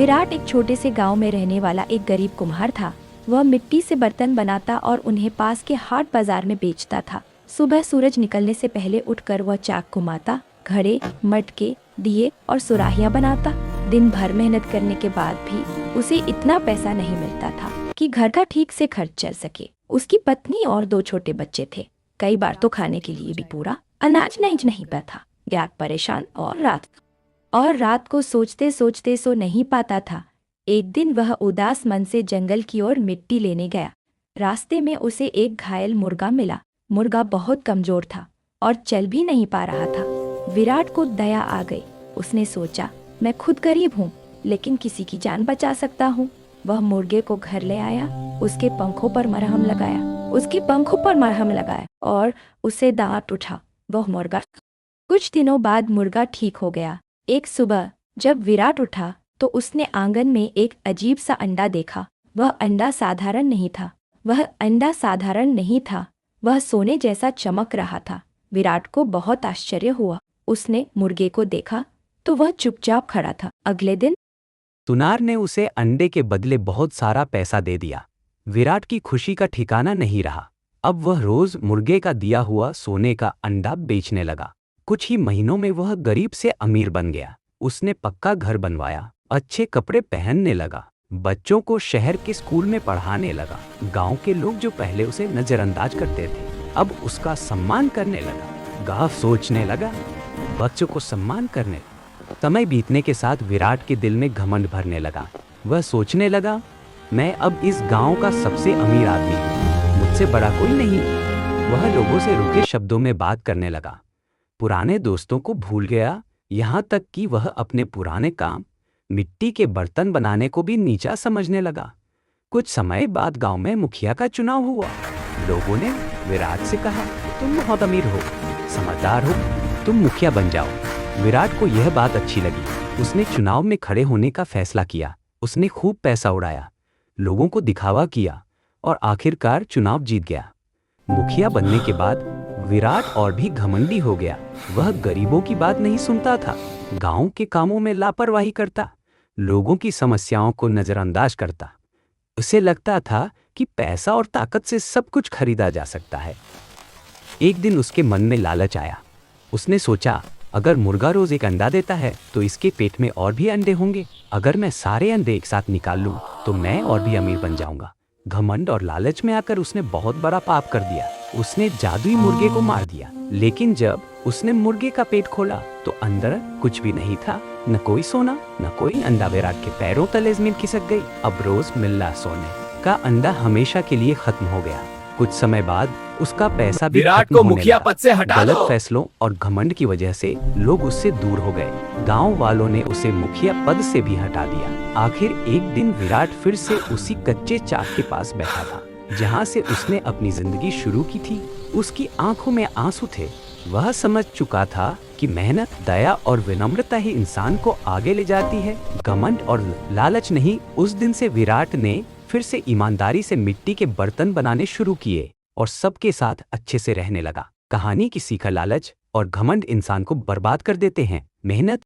विराट एक छोटे से गांव में रहने वाला एक गरीब कुम्हार था। वह मिट्टी से बर्तन बनाता और उन्हें पास के हाट बाजार में बेचता था। सुबह सूरज निकलने से पहले उठकर वह चाक घुमाता, घड़े, मटके, दिए और सुराहियां बनाता। दिन भर मेहनत करने के बाद भी उसे इतना पैसा नहीं मिलता था कि घर का ठीक से खर्च चल सके। उसकी पत्नी और 2 छोटे बच्चे थे। कई बार तो खाने के लिए भी पूरा अनाज नहीं पाता। ज्ञात परेशान और रात को सोचते सोचते सो नहीं पाता था। एक दिन वह उदास मन से जंगल की ओर मिट्टी लेने गया। रास्ते में उसे एक घायल मुर्गा मिला। मुर्गा बहुत कमजोर था और चल भी नहीं पा रहा था। विराट को दया आ गई। उसने सोचा, मैं खुद गरीब हूँ लेकिन किसी की जान बचा सकता हूँ। वह मुर्गे को घर ले आया, उसके पंखों पर मरहम लगाया और उसे दांत उठा। वह मुर्गा कुछ दिनों बाद मुर्गा ठीक हो गया। एक सुबह जब विराट उठा तो उसने आंगन में एक अजीब सा अंडा देखा। वह अंडा साधारण नहीं था, वह सोने जैसा चमक रहा था। विराट को बहुत आश्चर्य हुआ। उसने मुर्गे को देखा तो वह चुपचाप खड़ा था। अगले दिन सुनार ने उसे अंडे के बदले बहुत सारा पैसा दे दिया। विराट की खुशी का ठिकाना नहीं रहा। अब वह रोज मुर्गे का दिया हुआ सोने का अंडा बेचने लगा। कुछ ही महीनों में वह गरीब से अमीर बन गया। उसने पक्का घर बनवाया, अच्छे कपड़े पहनने लगा, बच्चों को शहर के स्कूल में पढ़ाने लगा। गांव के लोग जो पहले उसे नजरअंदाज करते थे, अब उसका सम्मान करने लगा। गांव सोचने लगा, बच्चों को सम्मान करने लगा। समय बीतने के साथ विराट के दिल में घमंड भरने लगा। वह सोचने लगा, मैं अब इस गांव का सबसे अमीर आदमी हूँ, मुझसे बड़ा कोई नहीं। वह लोगों से रुके शब्दों में बात करने लगा, पुराने दोस्तों को भूल गया, यहाँ तक कि वह अपने पुराने काम, मिट्टी के बर्तन बनाने को भी नीचा समझने लगा। कुछ समय बाद गांव में मुखिया का चुनाव हुआ। लोगों ने विराट से कहा, तुम बहुत अमीर हो, समझदार हो, तुम मुखिया बन जाओ। विराट को यह बात अच्छी लगी। उसने चुनाव में खड़े होने का फैसला किया। उसने खूब पैसा उड़ाया, लोगों को दिखावा किया और आखिरकार चुनाव जीत गया। मुखिया बनने के बाद विराट और भी घमंडी हो गया। वह गरीबों की बात नहीं सुनता था, गांव के कामों में लापरवाही करता, लोगों की समस्याओं को नजरअंदाज करता। उसे लगता था कि पैसा और ताकत से सब कुछ खरीदा जा सकता है। एक दिन उसके मन में लालच आया। उसने सोचा, अगर मुर्गा रोज एक अंडा देता है तो इसके पेट में और भी अंडे होंगे। अगर मैं सारे अंडे एक साथ निकाल लूं तो मैं और भी अमीर बन जाऊंगा। घमंड और लालच में आकर उसने बहुत बड़ा पाप कर दिया। उसने जादुई मुर्गे को मार दिया। लेकिन जब उसने मुर्गे का पेट खोला तो अंदर कुछ भी नहीं था, न कोई सोना न कोई अंडा। विराट के पैरों तले जमीन खिसक गई। अब रोज मिलना सोने का अंडा हमेशा के लिए खत्म हो गया। कुछ समय बाद उसका पैसा भी विराट खत्म को होने मुखिया लगा। पद से हटा गलत दो। फैसलों और घमंड की वजह से लोग उससे दूर हो गए। गांव वालों ने उसे मुखिया पद से भी हटा दिया। आखिर एक दिन विराट फिर से उसी कच्चे चाक के पास बैठा था जहां से उसने अपनी जिंदगी शुरू की थी। उसकी आंखों में आंसू थे। वह समझ चुका था कि मेहनत, दया और विनम्रता ही इंसान को आगे ले जाती है, घमंड और लालच नहीं। उस दिन से विराट ने फिर से ईमानदारी से मिट्टी के बर्तन बनाने शुरू किए और सबके साथ अच्छे से रहने लगा। कहानी की सीखा, लालच और घमंड इंसान को बर्बाद कर देते हैं। मेहनत